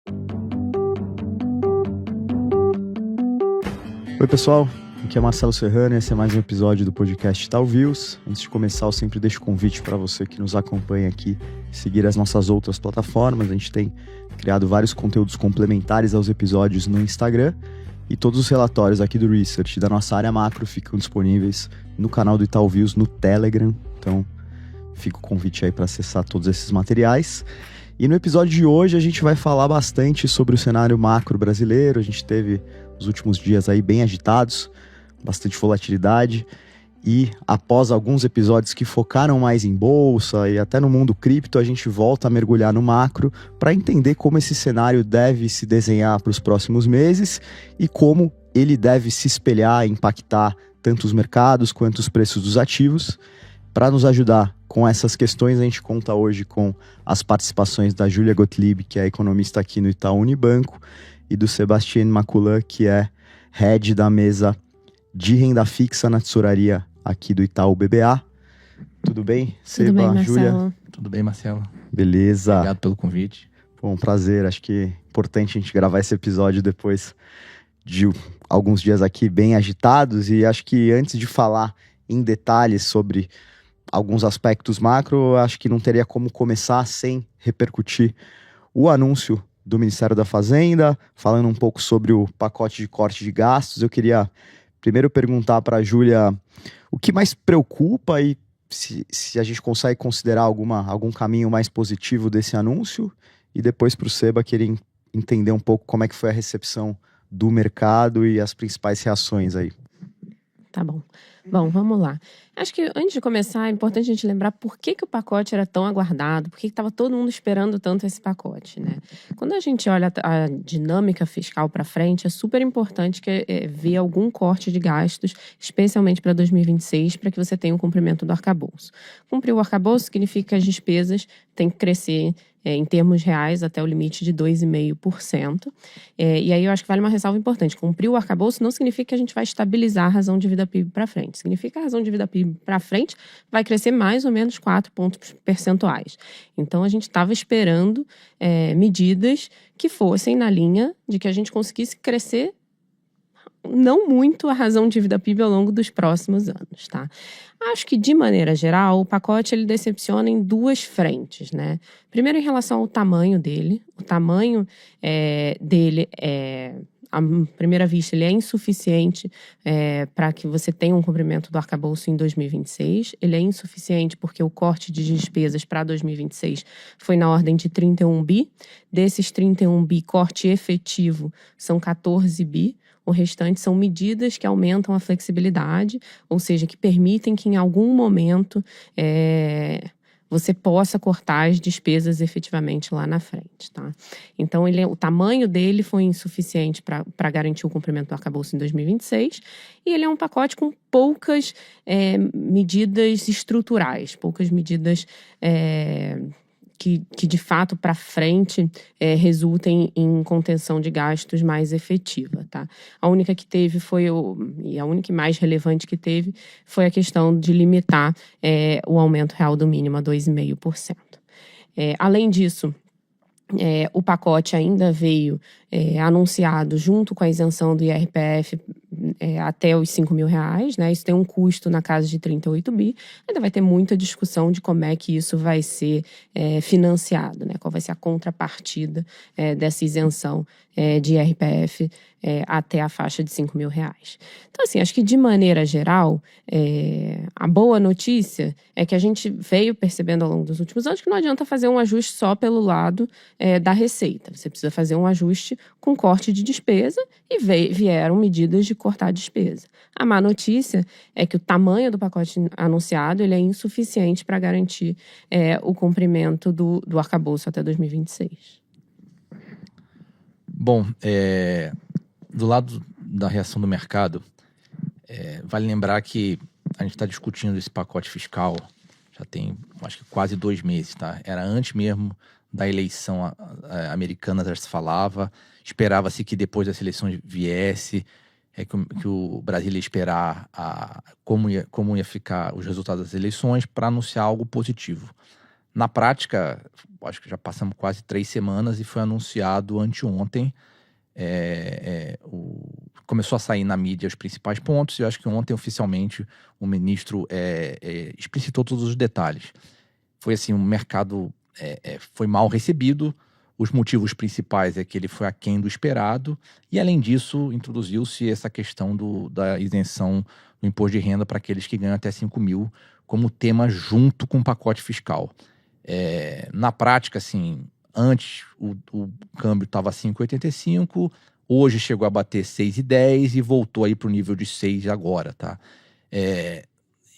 Oi pessoal, aqui é Marcelo Serrano e esse é mais um episódio do podcast Tal Views. Antes de começar, eu sempre deixo convite para você que nos acompanha aqui seguir as nossas outras plataformas. A gente tem criado vários conteúdos complementares aos episódios no Instagram e todos os relatórios aqui do Research da nossa área macro ficam disponíveis no canal do Itaú Views no Telegram. Então fica o convite aí para acessar todos esses materiais. E no episódio de hoje a gente vai falar bastante sobre o cenário macro brasileiro. A gente teve os últimos dias aí bem agitados, bastante volatilidade, e após alguns episódios que focaram mais em bolsa e até no mundo cripto, a gente volta a mergulhar no macro para entender como esse cenário deve se desenhar para os próximos meses e como ele deve se espelhar e impactar tanto os mercados quanto os preços dos ativos. Para nos ajudar com essas questões, a gente conta hoje com as participações da Júlia Gottlieb, que é economista aqui no Itaú Unibanco, e do Sebastián Maculan, que é head da mesa de renda fixa na tesouraria aqui do Itaú BBA. Tudo bem, Seba, bem, Júlia? Tudo bem, Marcelo. Beleza. Obrigado pelo convite. Bom, um prazer. Acho que é importante a gente gravar esse episódio depois de alguns dias aqui bem agitados. E acho que antes de falar em detalhes sobre alguns aspectos macro, acho que não teria como começar sem repercutir o anúncio do Ministério da Fazenda, falando um pouco sobre o pacote de corte de gastos. Eu queria primeiro perguntar para a Júlia o que mais preocupa e se a gente consegue considerar algum caminho mais positivo desse anúncio, e depois para o Seba querer entender um pouco como é que foi a recepção do mercado e as principais reações aí. Tá bom. Bom, vamos lá. Acho que antes de começar, é importante a gente lembrar por que o pacote era tão aguardado, por que estava todo mundo esperando tanto esse pacote, né? Quando a gente olha a dinâmica fiscal para frente, é super importante ver algum corte de gastos, especialmente para 2026, para que você tenha o cumprimento do arcabouço. Cumprir o arcabouço significa que as despesas têm que crescer em termos reais até o limite de 2,5%. E aí eu acho que vale uma ressalva importante. Cumprir o arcabouço não significa que a gente vai estabilizar a razão de vida PIB para frente. Significa que a razão de vida PIB para frente vai crescer mais ou menos 4 pontos percentuais. Então a gente estava esperando medidas que fossem na linha de que a gente conseguisse crescer não muito a razão de vida PIB ao longo dos próximos anos, tá? Acho que, de maneira geral, o pacote ele decepciona em duas frentes, né? Primeiro, em relação ao tamanho dele. O tamanho dele à primeira vista, ele é insuficiente para que você tenha um cumprimento do arcabouço em 2026. Ele é insuficiente porque o corte de despesas para 2026 foi na ordem de 31 bi. Desses 31 bi, corte efetivo são 14 bi. O restante são medidas que aumentam a flexibilidade, ou seja, que permitem que em algum momento você possa cortar as despesas efetivamente lá na frente, tá? Então, o tamanho dele foi insuficiente para garantir o cumprimento do arcabouço em 2026, e ele é um pacote com poucas medidas estruturais, poucas medidas que de fato para frente resultem em contenção de gastos mais efetiva, tá? A única que teve e a única e mais relevante que teve foi a questão de limitar o aumento real do mínimo a 2,5%. Além disso, o pacote ainda veio anunciado junto com a isenção do IRPF até os R$5.000, né? Isso tem um custo na casa de 38 bi. Ainda vai ter muita discussão de como é que isso vai ser financiado, né? Qual vai ser a contrapartida dessa isenção de IRPF até a faixa de R$5.000. Então, assim, acho que de maneira geral, a boa notícia é que a gente veio percebendo ao longo dos últimos anos que não adianta fazer um ajuste só pelo lado da receita. Você precisa fazer um ajuste com corte de despesa e vieram medidas de cortar a despesa. A má notícia é que o tamanho do pacote anunciado ele é insuficiente para garantir o cumprimento do arcabouço até 2026. Bom, do lado da reação do mercado, vale lembrar que a gente está discutindo esse pacote fiscal já tem, acho que quase 2 meses, tá? Era antes mesmo da eleição americana, já se falava, esperava-se que depois dessa eleição viesse, que o Brasil ia esperar como ia ficar os resultados das eleições para anunciar algo positivo. Na prática, acho que já passamos quase 3 semanas e foi anunciado anteontem. Começou a sair na mídia os principais pontos, e eu acho que ontem, oficialmente, o ministro explicitou todos os detalhes. Foi assim, o mercado foi mal recebido. Os motivos principais é que ele foi aquém do esperado, e além disso, introduziu-se essa questão da isenção do imposto de renda para aqueles que ganham até 5 mil, como tema junto com o pacote fiscal. Na prática, assim, antes o câmbio estava 5,85, hoje chegou a bater 6,10 e voltou aí para o nível de 6 agora, tá?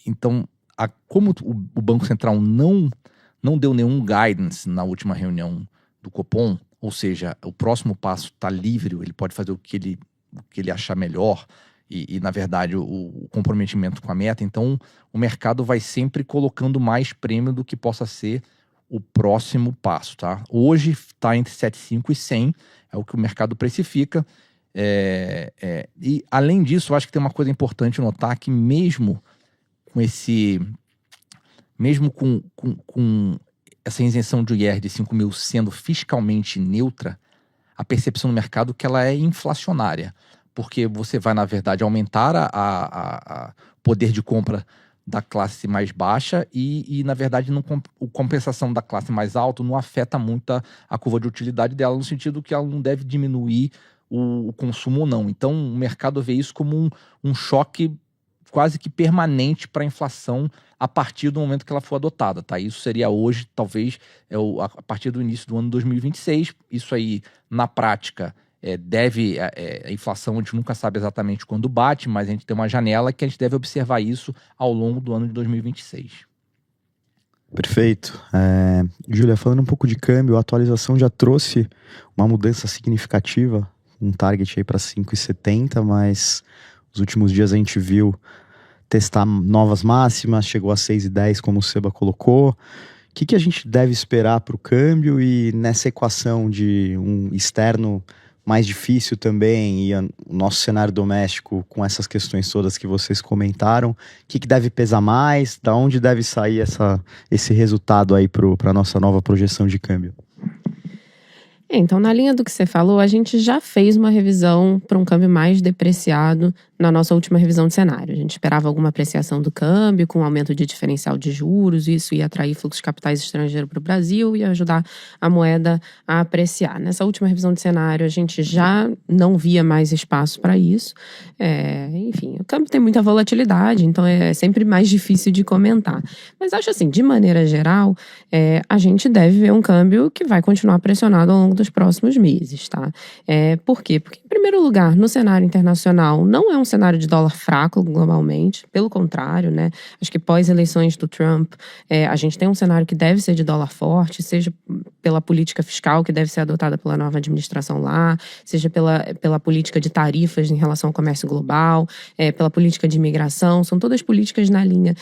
Então, como o Banco Central não deu nenhum guidance na última reunião do Copom, ou seja, o próximo passo está livre, ele pode fazer o que ele achar melhor, e na verdade, o comprometimento com a meta. Então, o mercado vai sempre colocando mais prêmio do que possa ser o próximo passo, tá? Hoje está entre 75 e 100, é o que o mercado precifica. E, além disso, eu acho que tem uma coisa importante notar, que mesmo com essa isenção de IR de 5 mil sendo fiscalmente neutra, a percepção no mercado é que ela é inflacionária, porque você vai, na verdade, aumentar a poder de compra da classe mais baixa e na verdade, a compensação da classe mais alta não afeta muito a curva de utilidade dela, no sentido que ela não deve diminuir o consumo ou não. Então, o mercado vê isso como um choque quase que permanente para a inflação a partir do momento que ela for adotada, tá? Isso seria hoje, talvez, a partir do início do ano 2026. Isso aí, na prática, a inflação, a gente nunca sabe exatamente quando bate, mas a gente tem uma janela que a gente deve observar isso ao longo do ano de 2026. Perfeito. Júlia, falando um pouco de câmbio, a atualização já trouxe uma mudança significativa, um target aí para 5,70, mas nos últimos dias a gente viu testar novas máximas, chegou a 6,10, como o Seba colocou. O que a gente deve esperar para o câmbio, e nessa equação de um externo mais difícil também, e o nosso cenário doméstico com essas questões todas que vocês comentaram, o que deve pesar mais, da onde deve sair esse resultado aí para a nossa nova projeção de câmbio? Então, na linha do que você falou, a gente já fez uma revisão para um câmbio mais depreciado na nossa última revisão de cenário. A gente esperava alguma apreciação do câmbio, com aumento de diferencial de juros, isso ia atrair fluxo de capitais estrangeiros para o Brasil e ajudar a moeda a apreciar. Nessa última revisão de cenário, a gente já não via mais espaço para isso. Enfim, o câmbio tem muita volatilidade, então é sempre mais difícil de comentar. Mas acho assim, de maneira geral, a gente deve ver um câmbio que vai continuar pressionado ao longo dos próximos meses, tá? Por quê? Porque, em primeiro lugar, no cenário internacional, não é um cenário de dólar fraco globalmente, pelo contrário, né? Acho que pós-eleições do Trump, a gente tem um cenário que deve ser de dólar forte, seja pela política fiscal que deve ser adotada pela nova administração lá, seja pela política de tarifas em relação ao comércio global, pela política de imigração, são todas políticas na linha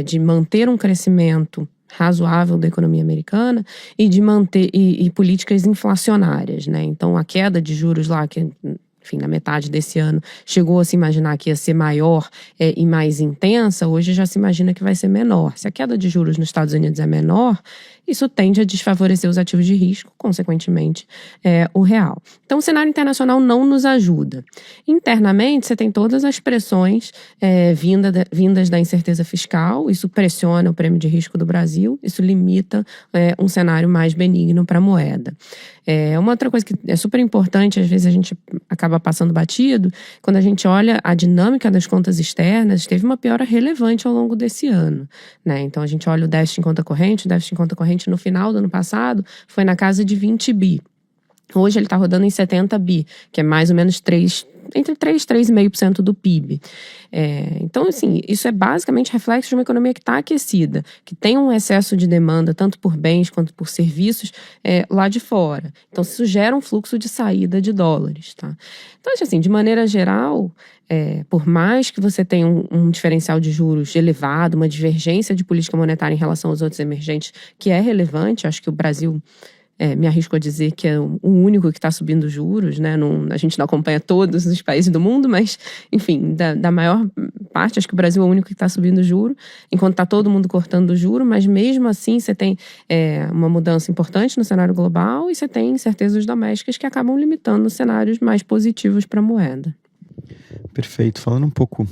de manter um crescimento razoável da economia americana e de manter e políticas inflacionárias, né? Então, a queda de juros lá, que, enfim, na metade desse ano, chegou a se imaginar que ia ser maior e mais intensa, hoje já se imagina que vai ser menor. Se a queda de juros nos Estados Unidos é menor, isso tende a desfavorecer os ativos de risco, consequentemente, o real. Então, o cenário internacional não nos ajuda. Internamente, você tem todas as pressões vindas da incerteza fiscal, isso pressiona o prêmio de risco do Brasil, isso limita um cenário mais benigno para a moeda. Uma outra coisa que é super importante, às vezes a gente acaba passando batido, quando a gente olha a dinâmica das contas externas, teve uma piora relevante ao longo desse ano, né? Então, a gente olha o déficit em conta corrente, no final do ano passado foi na casa de 20 bi. Hoje ele está rodando em 70 bi, que é mais ou menos entre 3 e 3,5% do PIB. Então, assim, isso é basicamente reflexo de uma economia que está aquecida, que tem um excesso de demanda, tanto por bens quanto por serviços, lá de fora. Então, isso gera um fluxo de saída de dólares, tá? Então, assim, de maneira geral, por mais que você tenha um diferencial de juros elevado, uma divergência de política monetária em relação aos outros emergentes, que é relevante, acho que o Brasil me arrisco a dizer que é o único que está subindo juros, né? A gente não acompanha todos os países do mundo, mas, enfim, da maior parte, acho que o Brasil é o único que está subindo juro, enquanto está todo mundo cortando o juro, mas mesmo assim você tem uma mudança importante no cenário global e você tem incertezas domésticas que acabam limitando cenários mais positivos para a moeda. Perfeito. Falando um pouco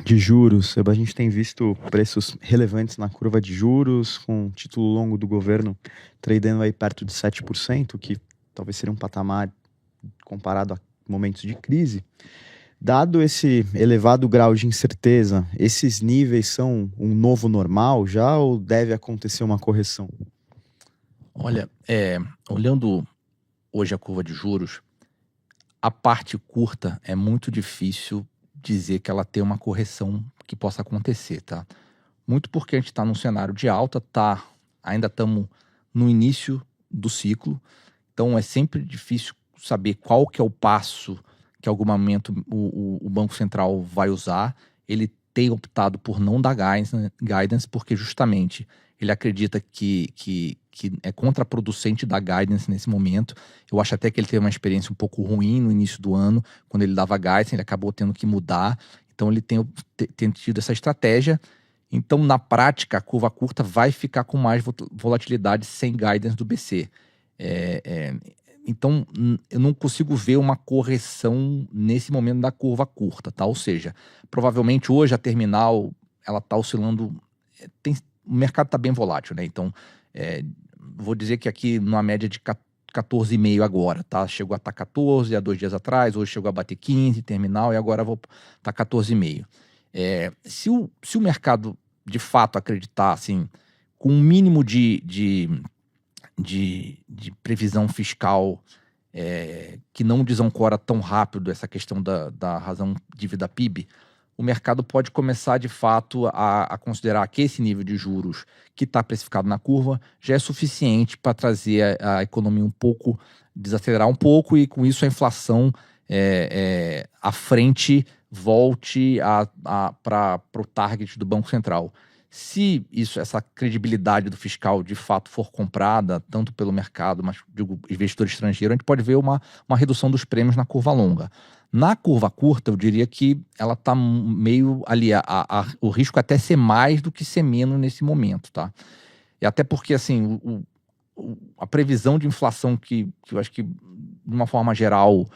de juros, a gente tem visto preços relevantes na curva de juros, com título longo do governo tradando aí perto de 7%, que talvez seria um patamar comparado a momentos de crise. Dado esse elevado grau de incerteza, esses níveis são um novo normal já ou deve acontecer uma correção? Olha, olhando hoje a curva de juros, a parte curta é muito difícil dizer que ela tem uma correção que possa acontecer, tá? Muito porque a gente está num cenário de alta, ainda estamos no início do ciclo, então é sempre difícil saber qual que é o passo que em algum momento o Banco Central vai usar. Ele tem optado por não dar guidance porque justamente ele acredita que é contraproducente dar guidance nesse momento. Eu acho até que ele teve uma experiência um pouco ruim no início do ano, quando ele dava guidance, ele acabou tendo que mudar. Então ele tem tido essa estratégia. Então, na prática, a curva curta vai ficar com mais volatilidade sem guidance do BC. Então, eu não consigo ver uma correção nesse momento da curva curta, tá? Ou seja, provavelmente hoje a terminal, ela está oscilando... o mercado está bem volátil, né? Então, vou dizer que aqui numa média de 14,5 agora, tá? Chegou a estar 14 há 2 dias atrás, hoje chegou a bater 15, terminal, e agora tá 14,5. Se o mercado de fato acreditar, assim, com um mínimo de previsão fiscal que não desancora tão rápido essa questão da razão dívida PIB, o mercado pode começar, de fato, a considerar que esse nível de juros que está precificado na curva já é suficiente para trazer a economia um pouco, desacelerar um pouco, e com isso a inflação à frente volte para o target do Banco Central. Se essa credibilidade do fiscal de fato for comprada, tanto pelo mercado, mas digo, investidor estrangeiro, a gente pode ver uma redução dos prêmios na curva longa. Na curva curta, eu diria que ela está meio ali, o risco é até ser mais do que ser menos nesse momento, tá? E até porque, assim, a previsão de inflação que eu acho que, de uma forma geral,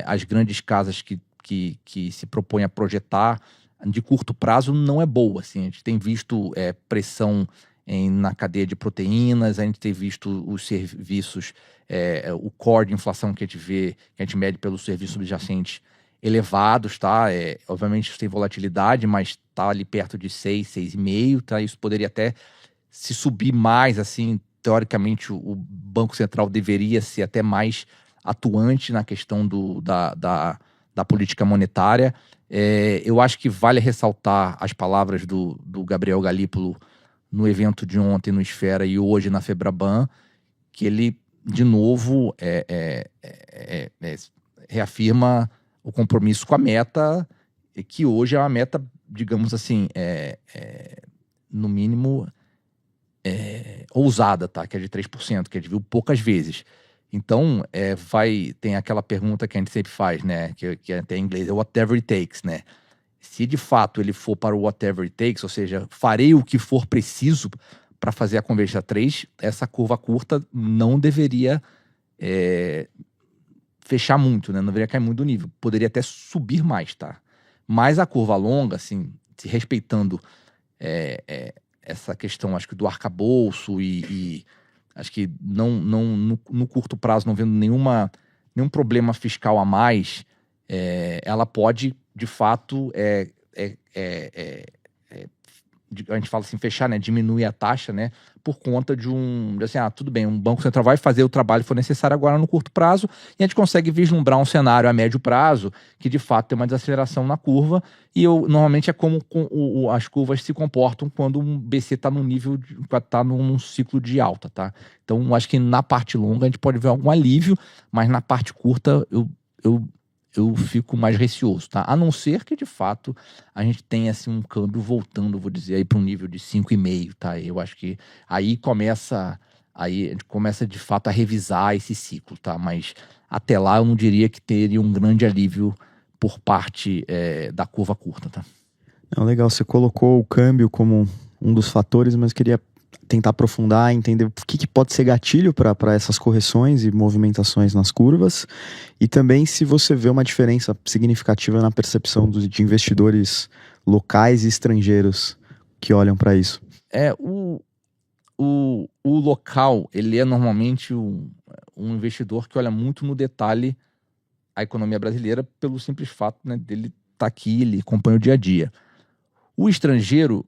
as grandes casas que se propõem a projetar de curto prazo não é boa, assim. A gente tem visto pressão na cadeia de proteínas, a gente tem visto os serviços, o core de inflação que a gente vê, que a gente mede pelos serviços subjacentes elevados, tá? Obviamente isso tem volatilidade, mas tá ali perto de 6, 6,5, tá? Isso poderia até se subir mais, assim, teoricamente o Banco Central deveria ser até mais atuante na questão da política monetária. Eu acho que vale ressaltar as palavras do Gabriel Galípolo no evento de ontem no Esfera e hoje na Febraban, que ele, de novo, reafirma o compromisso com a meta, que hoje é uma meta, digamos assim, no mínimo ousada, tá? Que é de 3%, que a gente viu poucas vezes. Então, tem aquela pergunta que a gente sempre faz, né? Que até em inglês é whatever it takes, né? Se de fato ele for para o whatever it takes, ou seja, farei o que for preciso para fazer a convergência 3, essa curva curta não deveria fechar muito, né? Não deveria cair muito do nível. Poderia até subir mais, tá? Mas a curva longa, assim, se respeitando essa questão, acho que do arcabouço e acho que no curto prazo, não vendo nenhum problema fiscal a mais, ela pode, de fato, a gente fala assim, fechar, né? Diminuir a taxa, né? Por conta tudo bem, um Banco Central vai fazer o trabalho que for necessário agora no curto prazo, e a gente consegue vislumbrar um cenário a médio prazo que, de fato, tem uma desaceleração na curva, e normalmente é como as curvas se comportam quando um BC está num ciclo de alta, tá? Então, acho que na parte longa a gente pode ver algum alívio, mas na parte curta eu fico mais receoso, tá? A não ser que, de fato, a gente tenha, assim, um câmbio voltando, vou dizer, aí para um nível de 5,5, tá? Eu acho que aí começa aí a gente começa de fato a revisar esse ciclo, tá? Mas até lá eu não diria que teria um grande alívio por parte da curva curta, tá? Não, legal, você colocou o câmbio como um dos fatores, mas queria tentar aprofundar, entender o que pode ser gatilho para essas correções e movimentações nas curvas, e também se você vê uma diferença significativa na percepção de investidores locais e estrangeiros que olham para isso. O local, ele é normalmente um investidor que olha muito no detalhe a economia brasileira pelo simples fato, né, dele estar aqui, ele acompanha o dia a dia. O estrangeiro,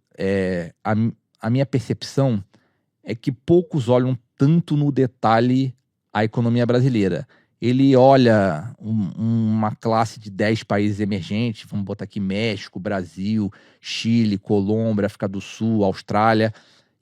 a minha percepção é que poucos olham tanto no detalhe a economia brasileira. Ele olha uma classe de 10 países emergentes, vamos botar aqui México, Brasil, Chile, Colômbia, África do Sul, Austrália,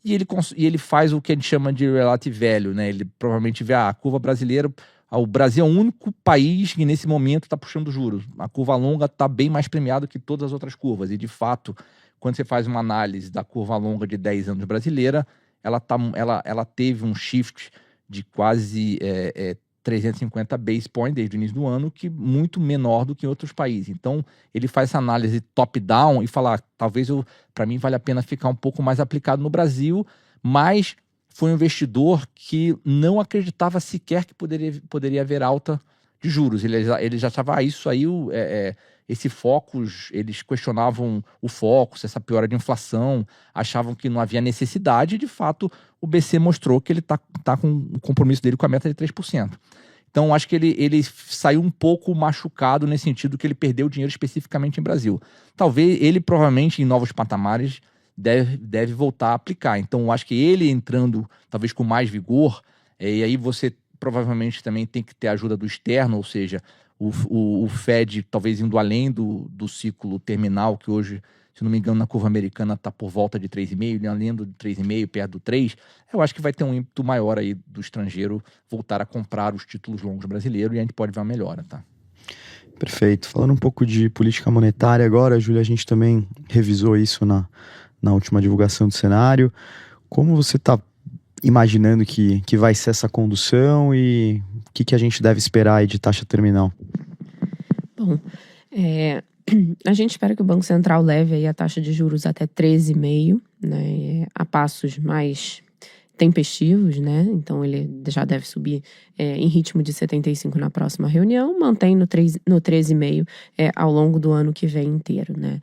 e ele faz o que a gente chama de relative value, né? Ele provavelmente vê a curva brasileira. O Brasil é o único país que nesse momento está puxando juros. A curva longa está bem mais premiada que todas as outras curvas. E de fato, quando você faz uma análise da curva longa de 10 anos brasileira, ela teve um shift de quase 350 base points desde o início do ano, que muito menor do que em outros países. Então, ele faz essa análise top-down e fala, talvez para mim vale a pena ficar um pouco mais aplicado no Brasil, mas foi um investidor que não acreditava sequer que poderia haver alta de juros. Ele já estava, isso aí, esse Focus, eles questionavam o Focus, essa piora de inflação, achavam que não havia necessidade, e de fato o BC mostrou que ele tá com o compromisso dele com a meta de 3%. Então acho que ele saiu um pouco machucado nesse sentido que ele perdeu dinheiro especificamente em Brasil. Talvez ele provavelmente em novos patamares deve voltar a aplicar. Então acho que ele entrando talvez com mais vigor, e aí você provavelmente também tem que ter a ajuda do externo, ou seja, o Fed talvez indo além do ciclo terminal, que hoje, se não me engano, na curva americana está por volta de 3,5, além do 3,5, perto do 3, eu acho que vai ter um ímpeto maior aí do estrangeiro voltar a comprar os títulos longos brasileiros, e a gente pode ver uma melhora, tá? Perfeito. Falando um pouco de política monetária agora, Júlia, a gente também revisou isso na última divulgação do cenário. Como você está imaginando que vai ser essa condução e o que a gente deve esperar aí de taxa terminal? Bom, a gente espera que o Banco Central leve aí a taxa de juros até 13,5%, né, a passos mais tempestivos, né? Então ele já deve subir em ritmo de 75 na próxima reunião, mantém no 13,5 ao longo do ano que vem inteiro, né?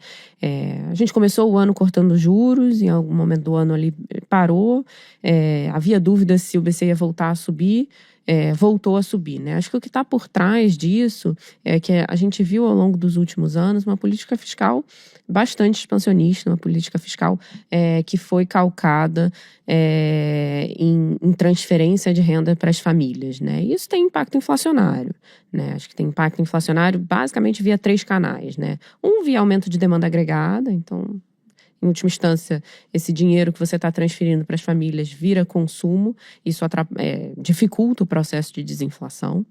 A gente começou o ano cortando juros, em algum momento do ano ali parou, havia dúvidas se o BC ia voltar a subir, voltou a subir, né? Acho que o que está por trás disso é que a gente viu ao longo dos últimos anos uma política fiscal bastante expansionista, uma política fiscal que foi calcada em transferência de renda para as famílias, né? E isso tem impacto inflacionário, né? Acho que tem impacto inflacionário basicamente via 3 canais, né? Via aumento de demanda agregada, então, em última instância, esse dinheiro que você está transferindo para as famílias vira consumo, isso dificulta o processo de desinflação.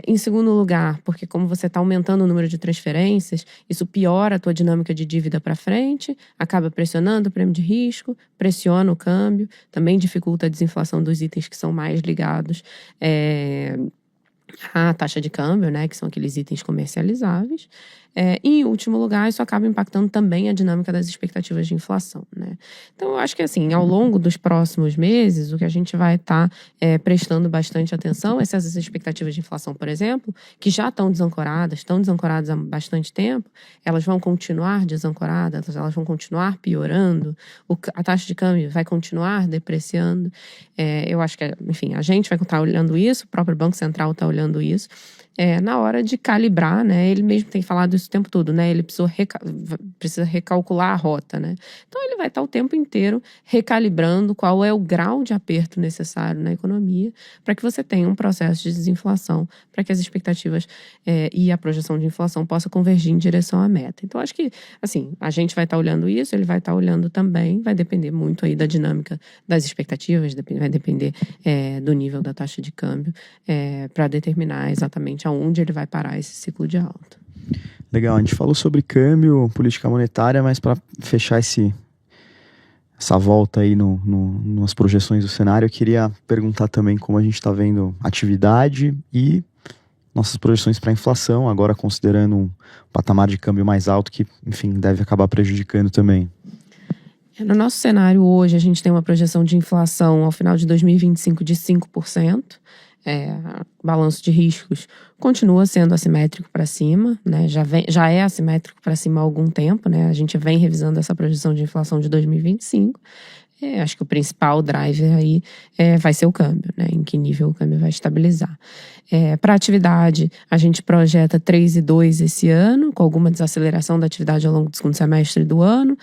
Em segundo lugar, porque como você está aumentando o número de transferências, isso piora a tua dinâmica de dívida para frente, acaba pressionando o prêmio de risco, pressiona o câmbio, também dificulta a desinflação dos itens que são mais ligados à taxa de câmbio, né, que são aqueles itens comercializáveis. Em último lugar, isso acaba impactando também a dinâmica das expectativas de inflação, né? Então, eu acho que assim, ao longo dos próximos meses, o que a gente vai estar prestando bastante atenção, essas expectativas de inflação, por exemplo, que já estão desancoradas há bastante tempo, elas vão continuar desancoradas, elas vão continuar piorando, a taxa de câmbio vai continuar depreciando. Eu acho que, enfim, a gente vai estar olhando isso, o próprio Banco Central está olhando isso, na hora de calibrar, né? Ele mesmo tem falado isso o tempo todo, né? Ele precisa recalcular a rota, né? Então, ele vai estar o tempo inteiro recalibrando qual é o grau de aperto necessário na economia para que você tenha um processo de desinflação, para que as expectativas e a projeção de inflação possa convergir em direção à meta. Então, acho que, assim, a gente vai estar olhando isso, ele vai estar olhando também, vai depender muito aí da dinâmica das expectativas, vai depender do nível da taxa de câmbio para determinar exatamente aonde ele vai parar esse ciclo de alta. Legal, a gente falou sobre câmbio, política monetária, mas para fechar essa volta aí nas projeções do cenário, eu queria perguntar também como a gente está vendo atividade e nossas projeções para a inflação, agora considerando um patamar de câmbio mais alto que, enfim, deve acabar prejudicando também. No nosso cenário hoje, a gente tem uma projeção de inflação ao final de 2025 de 5%. Balanço de riscos continua sendo assimétrico para cima, né? Já é assimétrico para cima há algum tempo, né? A gente vem revisando essa projeção de inflação de 2025. Acho que o principal driver aí vai ser o câmbio, né? Em que nível o câmbio vai estabilizar. Para a atividade, a gente projeta 3,2 esse ano, com alguma desaceleração da atividade ao longo do segundo semestre do ano.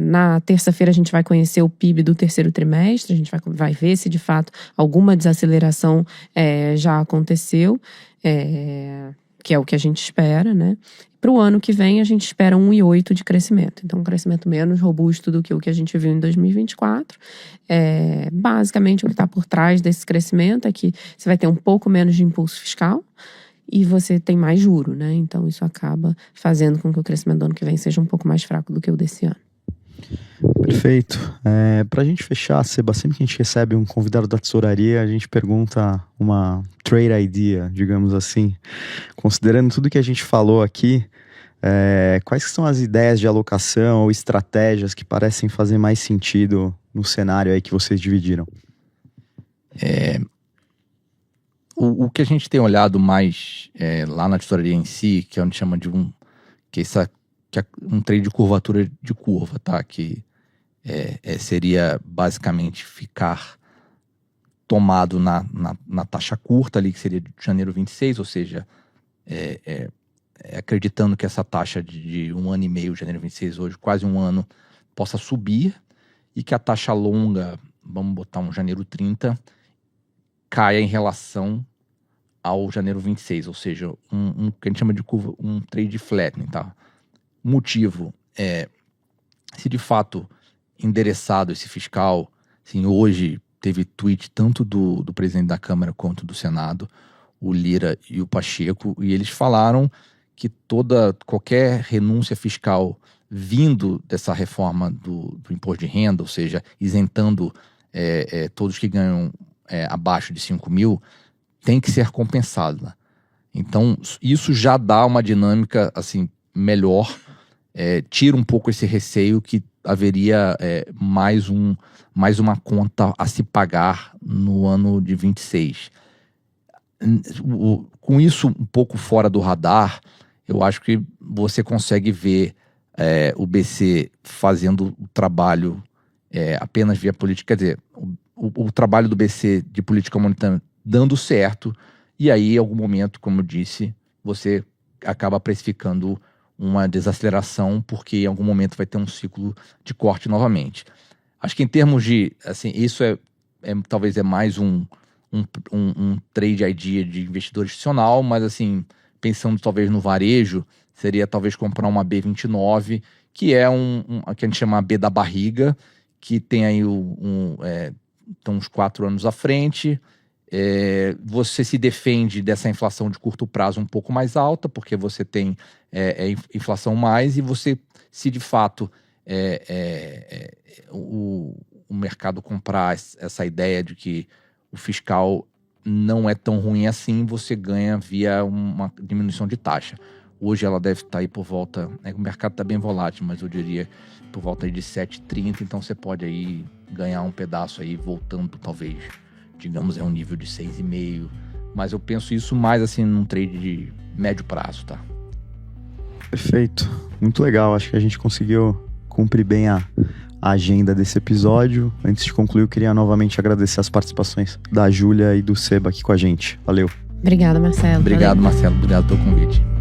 Na terça-feira, a gente vai conhecer o PIB do terceiro trimestre, a gente vai ver se de fato alguma desaceleração já aconteceu, que é o que a gente espera, né? Para o ano que vem, a gente espera 1,8 de crescimento. Então, um crescimento menos robusto do que o que a gente viu em 2024. Basicamente, o que está por trás desse crescimento é que você vai ter um pouco menos de impulso fiscal e você tem mais juro, né? Então, isso acaba fazendo com que o crescimento do ano que vem seja um pouco mais fraco do que o desse ano. Perfeito. Para a gente fechar, Seba, sempre que a gente recebe um convidado da tesouraria, a gente pergunta uma trade idea, digamos assim. Considerando tudo que a gente falou aqui, quais são as ideias de alocação ou estratégias que parecem fazer mais sentido no cenário aí que vocês dividiram? O que a gente tem olhado mais lá na tesouraria em si, que é onde chama de um trade de curvatura de curva, tá? Que seria basicamente ficar tomado na taxa curta ali, que seria de janeiro 26, ou seja, acreditando que essa taxa de 1 ano e meio, janeiro 26 hoje, quase um ano, possa subir, e que a taxa longa, vamos botar um janeiro 30, caia em relação ao janeiro 26, ou seja, um que a gente chama de curva, um trade flattening, tá? O motivo se de fato endereçado esse fiscal, assim, hoje teve tweet tanto do presidente da Câmara quanto do Senado, o Lira e o Pacheco, e eles falaram que qualquer renúncia fiscal vindo dessa reforma do imposto de renda, ou seja, isentando todos que ganham abaixo de 5 mil, tem que ser compensada. Então, isso já dá uma dinâmica assim, melhor, tira um pouco esse receio que haveria mais uma conta a se pagar no ano de 26. Com isso um pouco fora do radar, eu acho que você consegue ver o BC fazendo o trabalho apenas via política, quer dizer, o trabalho do BC de política monetária dando certo, e aí em algum momento, como eu disse, você acaba precificando uma desaceleração, porque em algum momento vai ter um ciclo de corte novamente. Acho que em termos de, assim, isso talvez mais um trade idea de investidor institucional, mas assim, pensando talvez no varejo, seria talvez comprar uma B29, que é que a gente chama B da barriga, que tem aí então uns 4 anos à frente. Você se defende dessa inflação de curto prazo um pouco mais alta, porque você tem inflação mais, e você, se de fato o mercado comprar essa ideia de que o fiscal não é tão ruim assim, você ganha via uma diminuição de taxa. Hoje ela deve estar aí por volta, o mercado está bem volátil, mas eu diria por volta aí de 7,30, então você pode aí ganhar um pedaço aí voltando talvez, digamos, um nível de 6,5, mas eu penso isso mais assim num trade de médio prazo, tá? Perfeito, muito legal, acho que a gente conseguiu cumprir bem a agenda desse episódio. Antes de concluir, eu queria novamente agradecer as participações da Júlia e do Seba aqui com a gente. Valeu. Obrigada, Marcelo. Obrigado, Marcelo. Obrigado pelo convite.